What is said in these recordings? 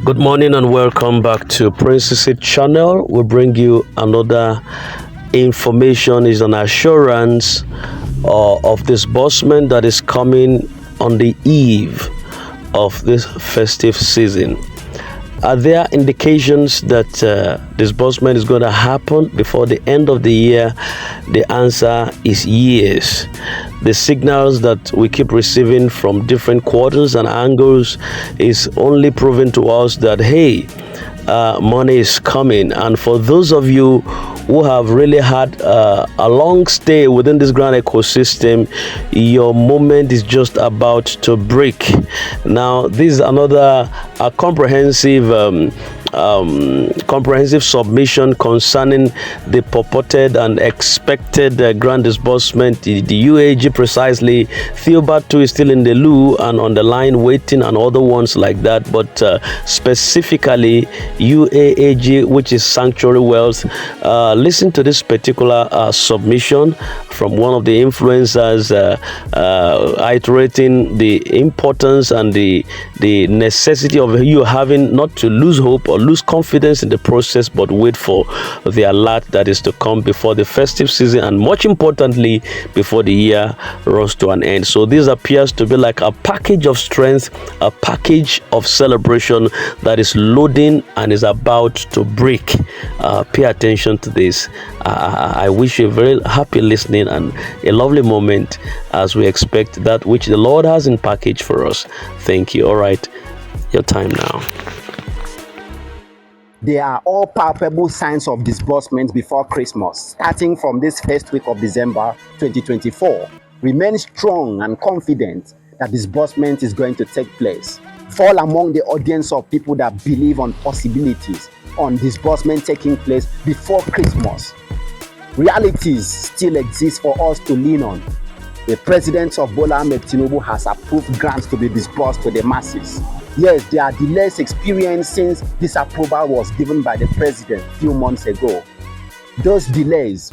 Good morning and welcome back to Princess channel. We bring you another information is an assurance of disbursement that is coming on the eve of this festive season. Are there indications that disbursement is going to happen before the end of the year? The answer is yes. The signals that we keep receiving from different quarters and angles is only proving to us that, hey, money is coming. And for those of you who have really had a long stay within this grand ecosystem, your moment is just about to break. Now, this is another comprehensive submission concerning the purported and expected grand disbursement. The Uaag precisely. Theobald too is still in the loo and on the line waiting, and other ones like that. But specifically Uaag, which is Sanctuary Wealth. Listen to this particular submission from one of the influencers iterating the importance and the necessity of you having not to lose hope or lose confidence in the process, but wait for the alert that is to come before the festive season, and much importantly before the year runs to an end. So this appears to be like a package of strength, a package of celebration that is loading and is about to break. Pay attention to this. I wish you a very happy listening and a lovely moment as we expect that which the Lord has in package for us. Thank you. All right, your time now. There are all palpable signs of disbursement before Christmas, starting from this first week of December 2024. Remain strong and confident that disbursement is going to take place. Fall among the audience of people that believe on possibilities on disbursement taking place before Christmas. Realities still exist for us to lean on. The President of Bola Ahmed Tinubu has approved grants to be disbursed to the masses. Yes, there are delays experienced since this approval was given by the President a few months ago. Those delays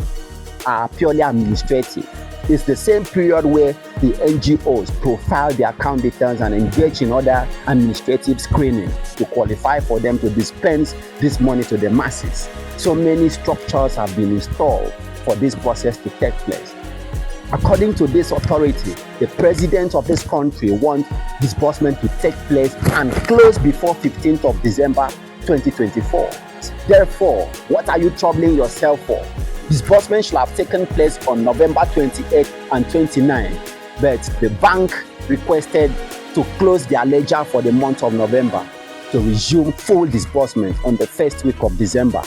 are purely administrative. It's the same period where the NGOs profile their account details and engage in other administrative screening to qualify for them to dispense this money to the masses. So many structures have been installed for this process to take place. According to this authority, the president of this country wants disbursement to take place and close before 15th of December 2024. Therefore, what are you troubling yourself for? Disbursement should have taken place on November 28 and 29, but the bank requested to close their ledger for the month of November to resume full disbursement on the first week of December.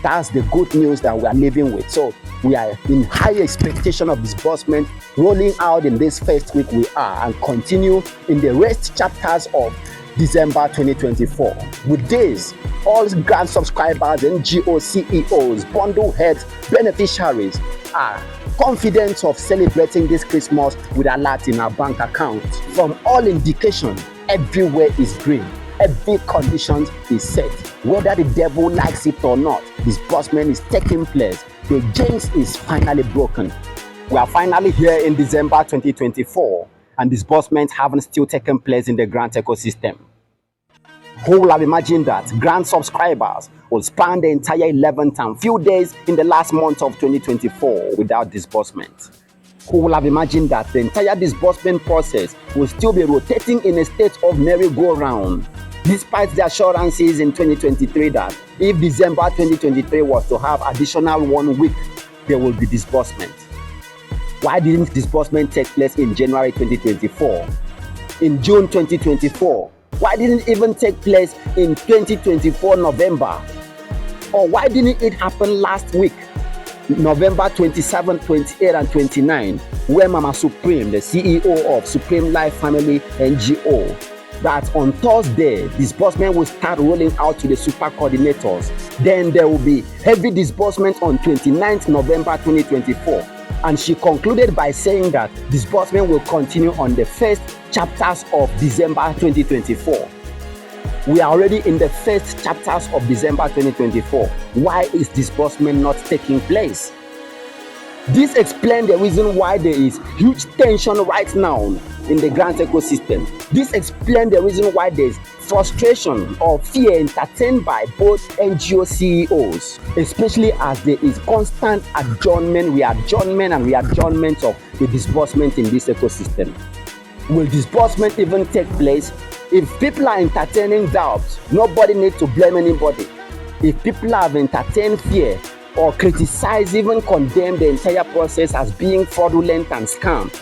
That's the good news that we are living with. So we are in high expectation of disbursement rolling out in this first week we are, and continue in the rest chapters of December 2024. With this, all grant subscribers, NGO CEOs, bundle heads, beneficiaries are confident of celebrating this Christmas with a lot in our bank account. From all indications, everywhere is green. Every condition is set. Whether the devil likes it or not, disbursement is taking place. The jinx is finally broken. We are finally here in December 2024, and disbursements haven't still taken place in the grant ecosystem. Who would have imagined that grant subscribers will span the entire 11th and few days in the last month of 2024 without disbursement? Who would have imagined that the entire disbursement process will still be rotating in a state of merry-go-round, despite the assurances in 2023 that if December 2023 was to have additional 1 week, there will be disbursement? Why didn't disbursement take place in January 2024? In June 2024? Why didn't it even take place in 2024 November? Or why didn't it happen last week, November 27, 28 and 29, where Mama Supreme, the CEO of Supreme Life Family NGO, that on Thursday, disbursement will start rolling out to the super coordinators. Then there will be heavy disbursement on 29th November 2024. And she concluded by saying that disbursement will continue on the first chapters of December 2024. We are already in the first chapters of December 2024. Why is disbursement not taking place? This explains the reason why there is huge tension right now in the grant ecosystem. This explains the reason why there is frustration or fear entertained by both NGO CEOs, especially as there is constant adjournment, readjournment of the disbursement in this ecosystem. Will disbursement even take place? If people are entertaining doubts, nobody needs to blame anybody. If people have entertained fear or criticized, even condemned the entire process as being fraudulent and scam,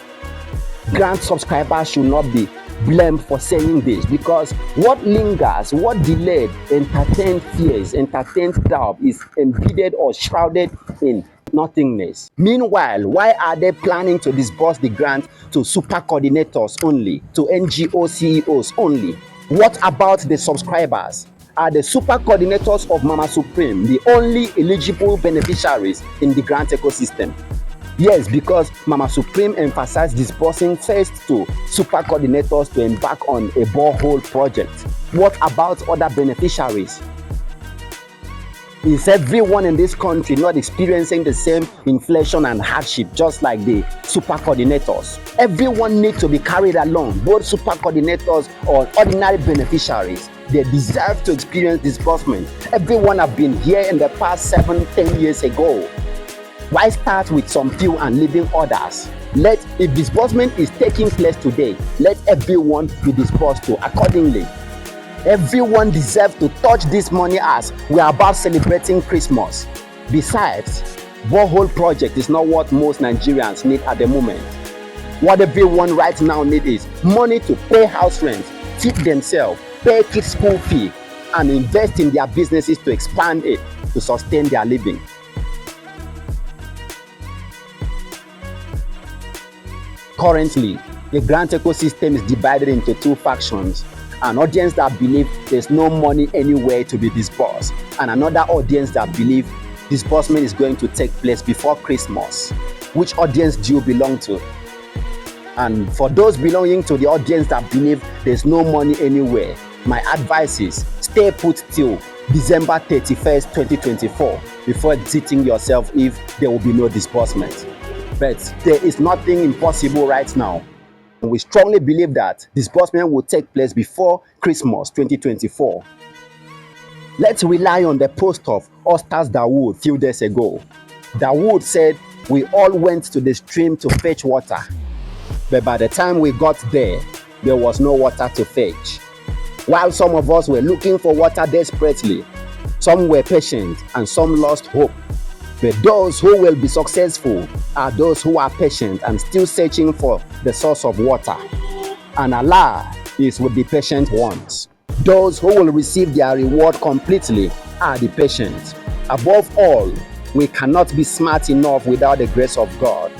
grant subscribers should not be blamed for saying this, because what lingers, what delayed, entertained fears, entertained doubt is embedded or shrouded in nothingness. Meanwhile, why are they planning to disburse the grant to super coordinators only, to NGO CEOs only? What about the subscribers? Are the super coordinators of Mama Supreme the only eligible beneficiaries in the grant ecosystem? Yes, because Mama Supreme emphasized disbursing first to super coordinators to embark on a borehole project. What about other beneficiaries? Is everyone in this country not experiencing the same inflation and hardship just like the super coordinators? Everyone needs to be carried along, both super coordinators or ordinary beneficiaries. They deserve to experience disbursement. Everyone have been here in the past 7-10 years ago. Why start with some few and leaving others? If disbursement is taking place today, let everyone be disbursed to accordingly. Everyone deserves to touch this money as we are about celebrating Christmas. Besides, borehole project is not what most Nigerians need at the moment. What everyone right now needs is money to pay house rent, feed themselves, pay kids school fee, and invest in their businesses to expand it to sustain their living. Currently, the grant ecosystem is divided into two factions: an audience that believe there's no money anywhere to be disbursed, and another audience that believe disbursement is going to take place before Christmas. Which audience do you belong to? And for those belonging to the audience that believe there's no money anywhere, my advice is stay put till December 31st, 2024 before exiting yourself if there will be no disbursement. But there is nothing impossible right now. We strongly believe that disbursement will take place before Christmas 2024. Let's rely on the post of Ustaz Dawood a few days ago. Dawood said, "We all went to the stream to fetch water, but by the time we got there was no water to fetch." While some of us were looking for water desperately, some were patient and some lost hope. But those who will be successful are those who are patient and still searching for the source of water. And Allah is with the patient ones. Those who will receive their reward completely are the patient. Above all, we cannot be smart enough without the grace of God.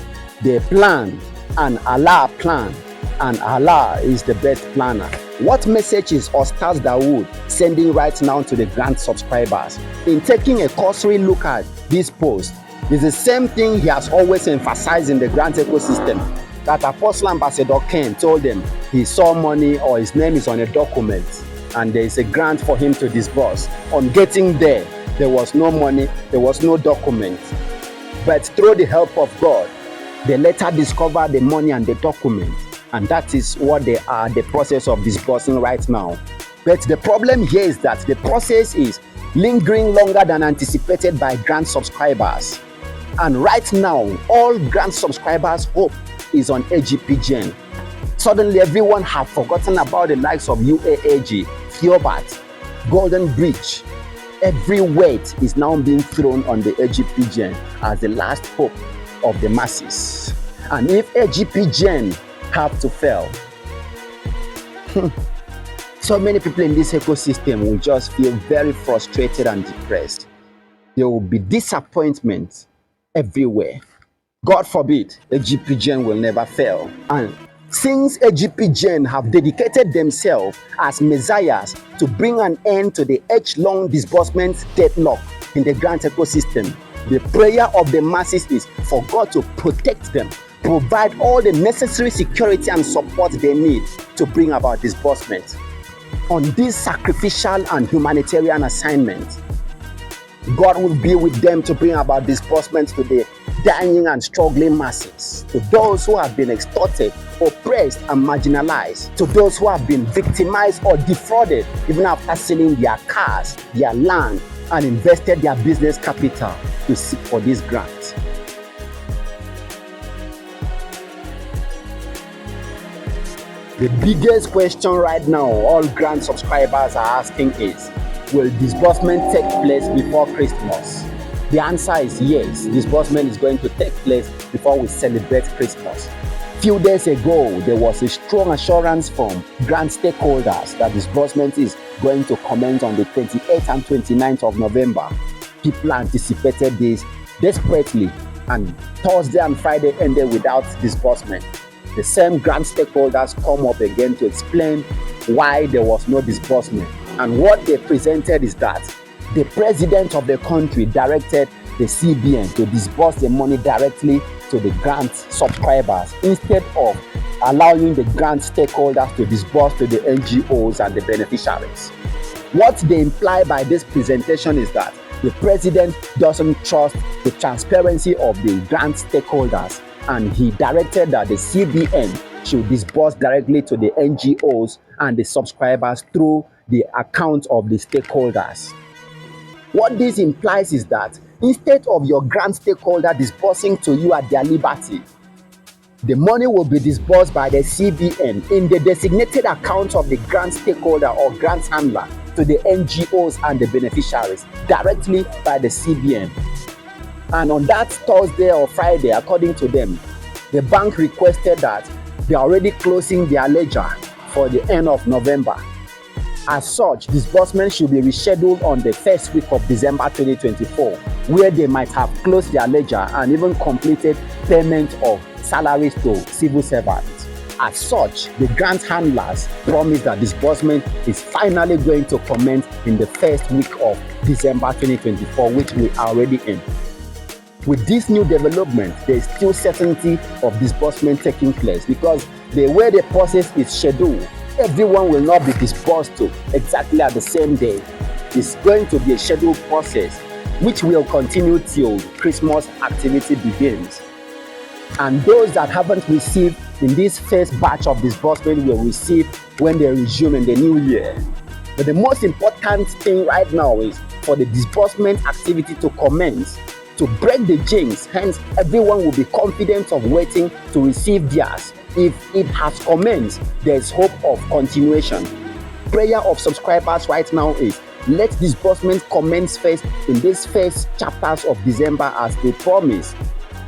They planned and Allah planned, and Allah is the best planner. What message is Ustaz Dawood sending right now to the grant subscribers? In taking a cursory look at this post, is the same thing he has always emphasized in the grant ecosystem, that Apostle Ambassador Ken told them he saw money or his name is on a document and there is a grant for him to disburse. On getting there was no money, there was no document. But through the help of God, they later discovered the money and the document. And that is what they are the process of disbursing right now. But the problem here is that the process is lingering longer than anticipated by grant subscribers. And right now, all grant subscribers' hope is on AGPGen. Suddenly, everyone have forgotten about the likes of UAAG, Theobat, Golden Bridge. Every weight is now being thrown on the AGPGen as the last hope of the masses. And if AGPGen have to fail, so many people in this ecosystem will just feel very frustrated and depressed. There will be disappointment everywhere. God forbid, AGPGen will never fail. And since AGPGen have dedicated themselves as messiahs to bring an end to the age-long disbursement deadlock in the grant ecosystem, the prayer of the masses is for God to protect them, provide all the necessary security and support they need to bring about disbursement. On this sacrificial and humanitarian assignment, God will be with them to bring about disbursement to the dying and struggling masses, to those who have been extorted, oppressed and marginalized, to those who have been victimized or defrauded even after selling their cars, their land and invested their business capital to seek for this grant. The biggest question right now all grant subscribers are asking is, will disbursement take place before Christmas? The answer is yes, disbursement is going to take place before we celebrate Christmas. Few days ago, there was a strong assurance from grant stakeholders that disbursement is going to commence on the 28th and 29th of November. People anticipated this desperately, and Thursday and Friday ended without disbursement. The same grant stakeholders come up again to explain why there was no disbursement. And what they presented is that the president of the country directed the CBN to disburse the money directly to the grant subscribers instead of allowing the grant stakeholders to disburse to the NGOs and the beneficiaries. What they imply by this presentation is that the president doesn't trust the transparency of the grant stakeholders, and he directed that the CBN should disburse directly to the NGOs and the subscribers through the account of the stakeholders. What this implies is that instead of your grant stakeholder disbursing to you at their liberty, the money will be disbursed by the CBN in the designated account of the grant stakeholder or grant handler to the NGOs and the beneficiaries directly by the CBN. And on that Thursday or Friday, according to them, the bank requested that they are already closing their ledger for the end of November. As such, disbursement should be rescheduled on the first week of December 2024, where they might have closed their ledger and even completed payment of salaries to civil servants. As such, the grant handlers promise that disbursement is finally going to commence in the first week of December 2024, which we are already in. With this new development, there is still certainty of disbursement taking place, because the way the process is scheduled, everyone will not be disbursed to exactly at the same day. It's going to be a scheduled process which will continue till Christmas activity begins. And those that haven't received in this first batch of disbursement will receive when they resume in the new year. But the most important thing right now is for the disbursement activity to commence, to break the jinx. Hence, everyone will be confident of waiting to receive theirs. If it has commenced, there is hope of continuation. Prayer of subscribers right now is, let disbursement commence first in these first chapters of December as they promised.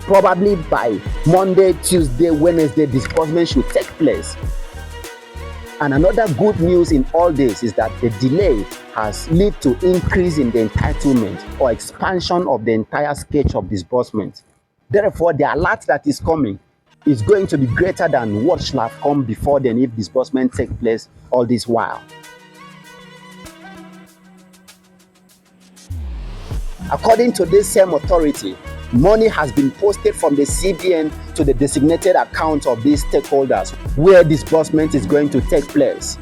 Probably by Monday, Tuesday, Wednesday, disbursement should take place. And another good news in all this is that the delay has led to increase in the entitlement or expansion of the entire sketch of disbursement. Therefore, the alert that is coming is going to be greater than what should have come before then if disbursement take place all this while. According to this same authority, money has been posted from the CBN to the designated account of these stakeholders where disbursement is going to take place.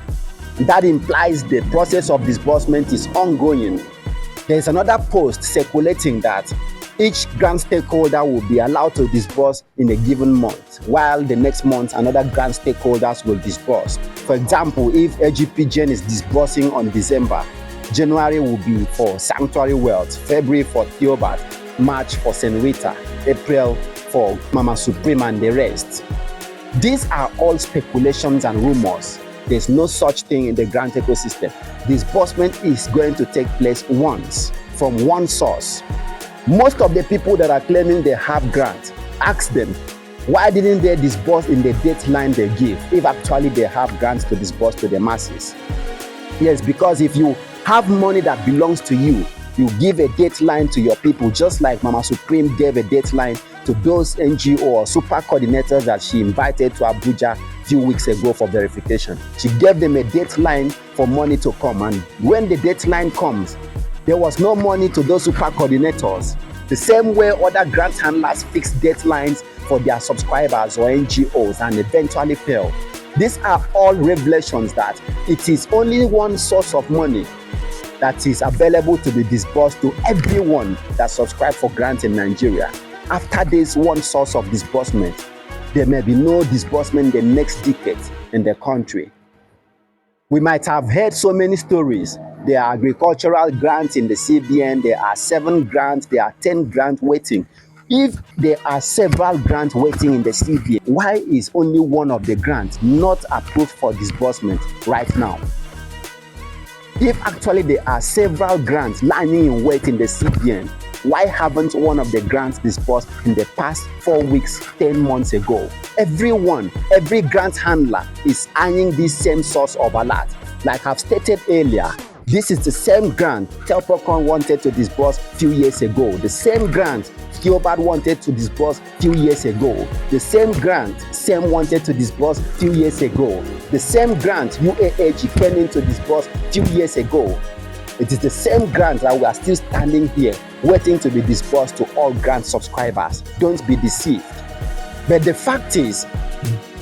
That implies the process of disbursement is ongoing. There is another post circulating that each grant stakeholder will be allowed to disburse in a given month, while the next month another grant stakeholders will disburse. For example, if AGPGen is disbursing on December, January will be for Sanctuary Wealth, February for Theobat, March for St. Rita, April for Mama Supreme and the rest. These are all speculations and rumors. There's no such thing in the grant ecosystem. Disbursement is going to take place once from one source. Most of the people that are claiming they have grants, ask them, why didn't they disburse in the deadline they give if actually they have grants to disburse to the masses? Yes, because if you have money that belongs to you, you give a deadline to your people, just like Mama Supreme gave a deadline to those NGO or super coordinators that she invited to Abuja a few weeks ago for verification. She gave them a deadline for money to come, and when the deadline comes, there was no money to those super coordinators. The same way other grant handlers fix deadlines for their subscribers or NGOs and eventually fail. These are all revelations that it is only one source of money that is available to be disbursed to everyone that subscribes for grants in Nigeria. After this one source of disbursement, there may be no disbursement the next decade in the country. We might have heard so many stories. There are agricultural grants in the CBN, there are 7 grants, there are 10 grants waiting. If there are several grants waiting in the CBN, why is only one of the grants not approved for disbursement right now? If actually there are several grants lying in wait in the CBN, why haven't one of the grants disbursed in the past 4 weeks, 10 months ago? Every grant handler is eyeing this same source of alert. Like I've stated earlier, this is the same grant Telpocon wanted to disburse few years ago. The same grant Skillbad wanted to disburse few years ago. The same grant SEM wanted to disburse few years ago. The same grant Uaag came in to disburse few years ago. It is the same grant that we are still standing here waiting to be disbursed to all grant subscribers. Don't be deceived. But the fact is,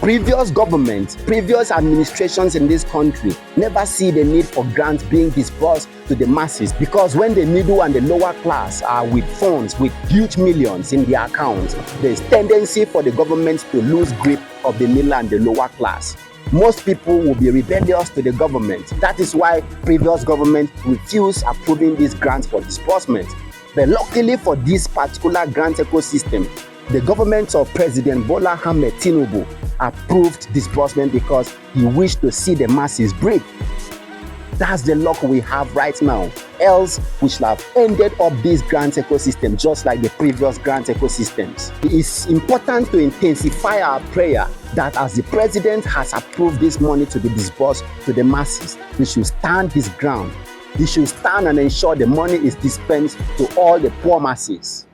previous governments, previous administrations in this country never see the need for grants being disbursed to the masses, because when the middle and the lower class are with funds with huge millions in their accounts, there is tendency for the government to lose grip of the middle and the lower class. Most people will be rebellious to the government. That is why previous government refused approving these grants for disbursement. But luckily for this particular grant ecosystem, the government of President Bola Ahmed Tinubu approved disbursement because he wished to see the masses breathe. That's the luck we have right now. Else, we should have ended up this grant ecosystem just like the previous grant ecosystems. It is important to intensify our prayer that as the president has approved this money to be disbursed to the masses, we should stand his ground. He should stand and ensure the money is dispensed to all the poor masses.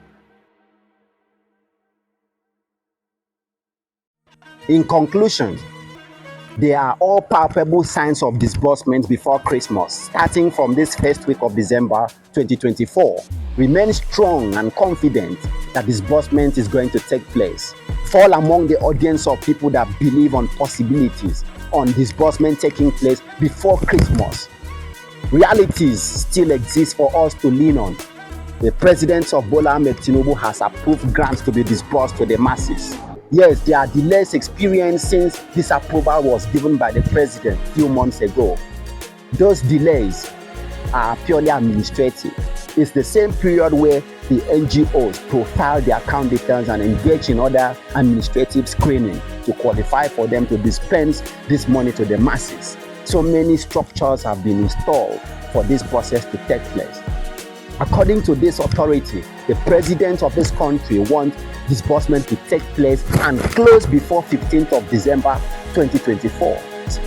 In conclusion, there are all palpable signs of disbursement before Christmas, starting from this first week of December 2024. Remain strong and confident that disbursement is going to take place. Fall among the audience of people that believe on possibilities on disbursement taking place before Christmas. Realities still exist for us to lean on. The president of Bola Ahmed Tinubu has approved grants to be disbursed to the masses. Yes, there are delays experienced since this approval was given by the president a few months ago. Those delays are purely administrative. It's the same period where the NGOs profile their account details and engage in other administrative screening to qualify for them to dispense this money to the masses. So many structures have been installed for this process to take place. According to this authority, the president of this country wants disbursement to take place and close before 15th of December 2024.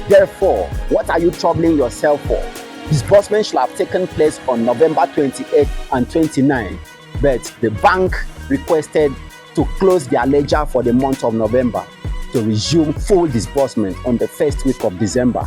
Therefore, what are you troubling yourself for? Disbursement should have taken place on November 28 and 29, but the bank requested to close their ledger for the month of November to resume full disbursement on the first week of December.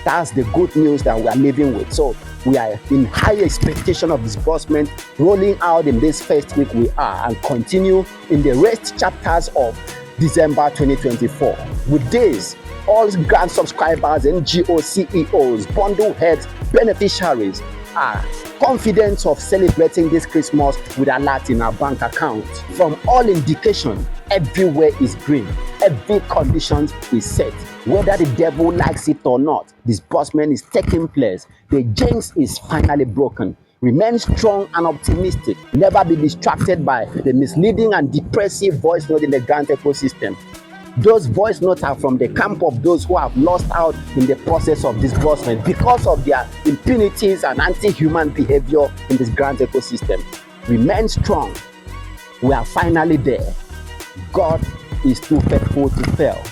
That's the good news that we are living with. So we are in high expectation of disbursement rolling out in this first week we are, and continue in the rest chapters of December 2024. With this, all grant subscribers, NGO CEOs, bundle heads, beneficiaries are confident of celebrating this Christmas with a lot in our bank account. From all indication, everywhere is green. Every condition is set. Whether the devil likes it or not, disbursement is taking place. The jinx is finally broken. Remain strong and optimistic. Never be distracted by the misleading and depressive voice note in the grant ecosystem. Those voice notes are from the camp of those who have lost out in the process of disbursement because of their impunities and anti-human behavior in this grant ecosystem. Remain strong. We are finally there. God is too faithful to fail.